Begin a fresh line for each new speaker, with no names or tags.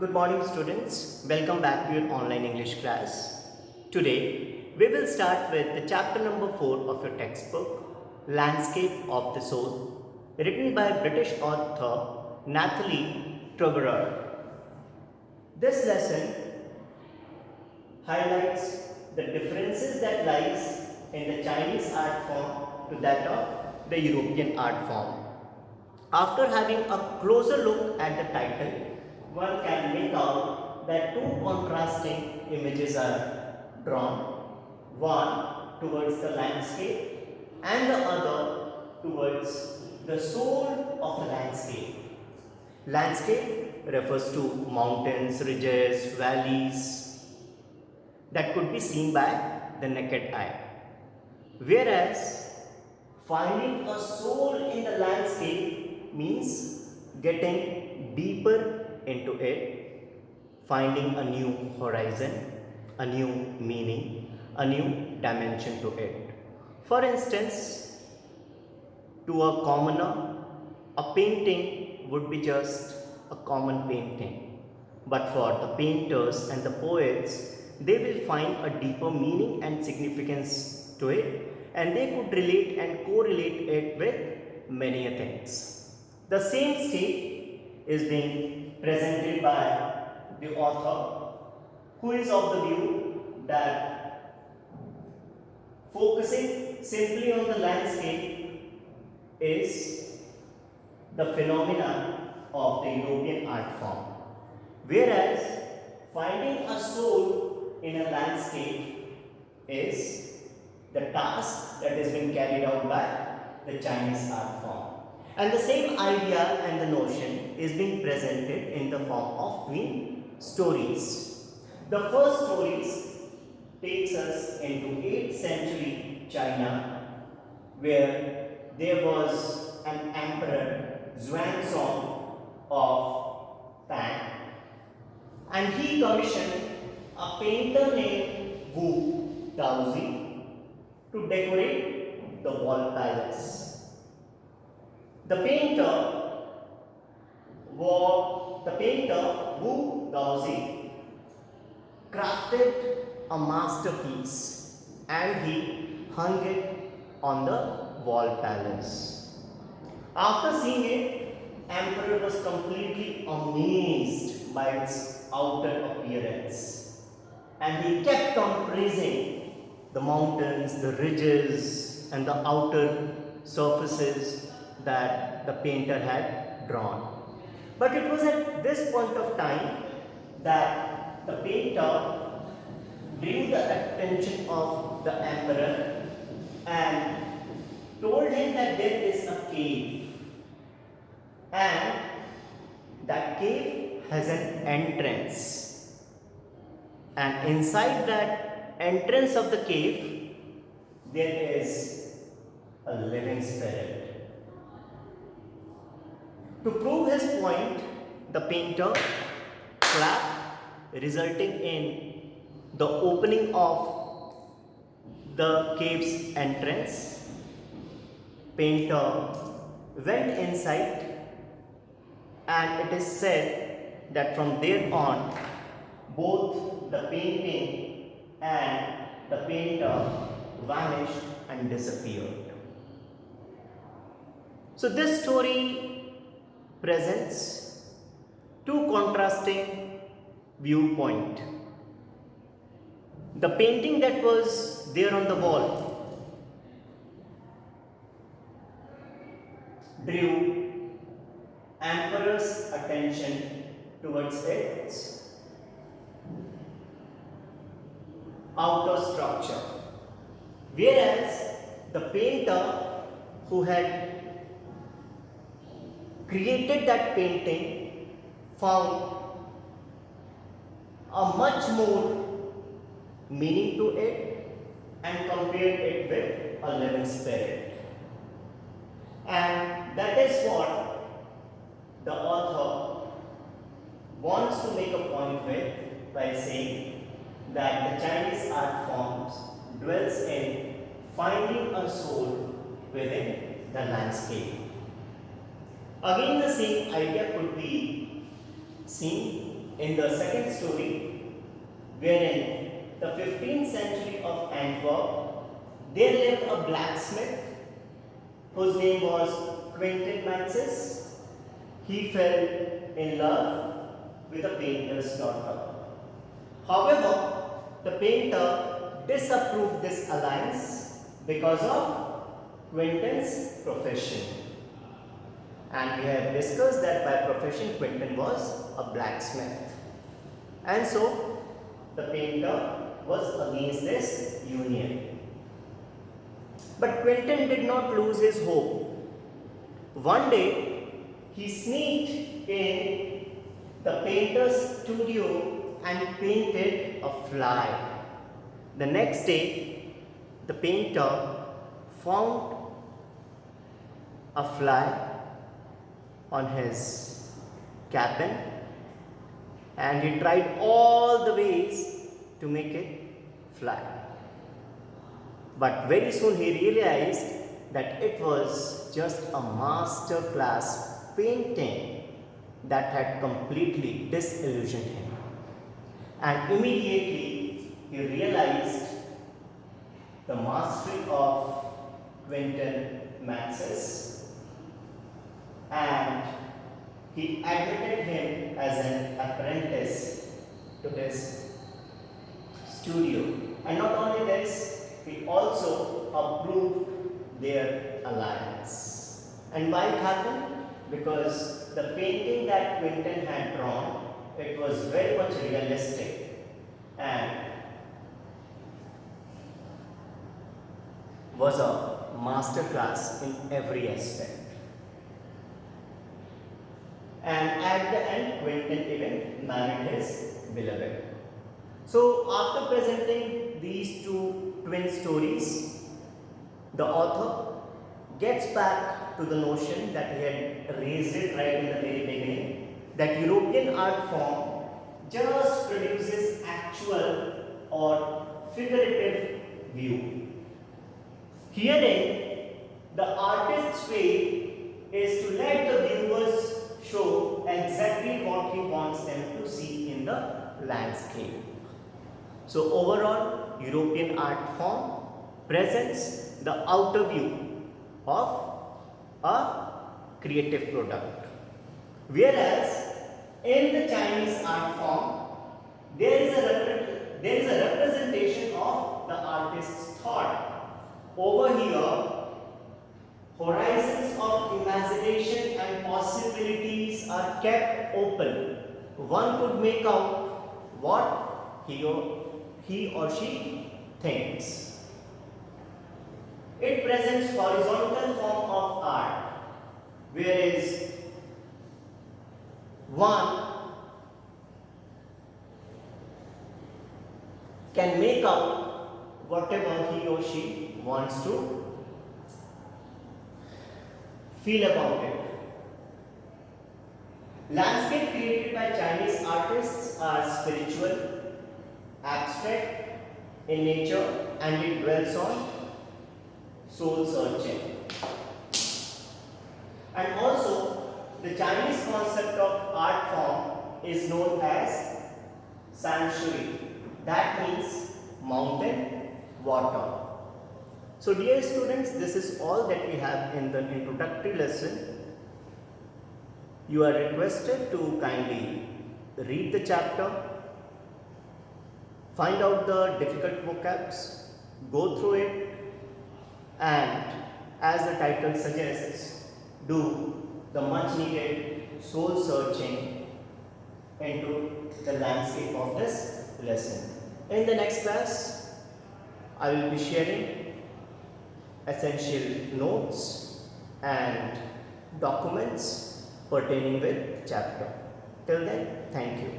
Good morning students. Welcome back to your online English class. Today we will start with the chapter number 4 of your textbook, Landscape of the Soul, written by British author Nathalie Trevorrow. This lesson highlights the differences that lies in the Chinese art form to that of the European art form. After having a closer look at the title, one can make out that two contrasting images are drawn, one towards the landscape and the other towards the soul of the landscape. Landscape refers to mountains, ridges, valleys that could be seen by the naked eye. Whereas finding a soul in the landscape means getting deeper into it, finding a new horizon, a new meaning, a new dimension to it. For instance, to a commoner, a painting would be just a common painting. But for the painters and the poets, they will find a deeper meaning and significance to it, and they could relate and correlate it with many things. The same state is being presented by the author, who is of the view that focusing simply on the landscape is the phenomenon of the European art form, whereas finding a soul in a landscape is the task that is being carried out by the Chinese art form. And the same idea and the notion is being presented in the form of twin stories. The first stories takes us into 8th century China, where there was an emperor Xuanzong of Tang, and he commissioned a painter named Wu Daozi to decorate the wall palace. The painter Wu Daozi crafted a masterpiece and he hung it on the wall palace. After seeing it, Emperor was completely amazed by its outer appearance, and he kept on praising the mountains, the ridges, and the outer surfaces that the painter had drawn. But it was at this point of time that the painter drew the attention of the emperor and told him that there is a cave, and that cave has an entrance, and inside that entrance of the cave there is a living spirit. To prove his point, the painter clapped, resulting in the opening of the cave's entrance. Painter went inside, and it is said that from there on, both the painting and the painter vanished and disappeared. So this story presents two contrasting viewpoints. The painting that was there on the wall drew emperor's attention towards its outer structure, whereas the painter who had created that painting found a much more meaning to it and compared it with a living spirit. And that is what the author wants to make a point with by saying that the Chinese art forms dwells in finding a soul within the landscape. Again, the same idea could be seen in the second story, wherein the 15th century of Antwerp, there lived a blacksmith whose name was Quentin Matsys. He fell in love with a painter's daughter. However, the painter disapproved this alliance because of Quentin's profession. And we have discussed that by profession Quentin was a blacksmith. And so, the painter was against this union. But Quentin did not lose his hope. One day, he sneaked in the painter's studio and painted a fly. The next day, the painter found a fly on his cabin, and he tried all the ways to make it fly. But very soon he realized that it was just a master class painting that had completely disillusioned him. And immediately he realized the mastery of Quentin Matsys, and he admitted him as an apprentice to his studio. And not only this, he also approved their alliance. And why it happened? Because the painting that Quentin had drawn, it was very much realistic and was a master class in every aspect. And at the end, Quentin even married his beloved. So, after presenting these two twin stories, the author gets back to the notion that he had raised it right in the very beginning, that European art form just produces actual or figurative view. Herein, the artist's way is to let the viewers show exactly what he wants them to see in the landscape. So overall, European art form presents the outer view of a creative product. Whereas in the Chinese art form, there is a representation of the artist's thought. Over here, horizons of imagination and possibilities are kept open. One could make out what he or she thinks. It presents horizontal form of art, whereas one can make out whatever he or she wants to feel about it. Landscape created by Chinese artists are spiritual, abstract in nature, and it dwells on soul searching. And also, the Chinese concept of art form is known as sanctuary. That means mountain water. So dear students, this is all that we have in the introductory lesson. You are requested to kindly read the chapter, find out the difficult vocabs, go through it, and as the title suggests, do the much needed soul searching into the landscape of this lesson. In the next class, I will be sharing essential notes and documents pertaining with chapter. Till then, thank you.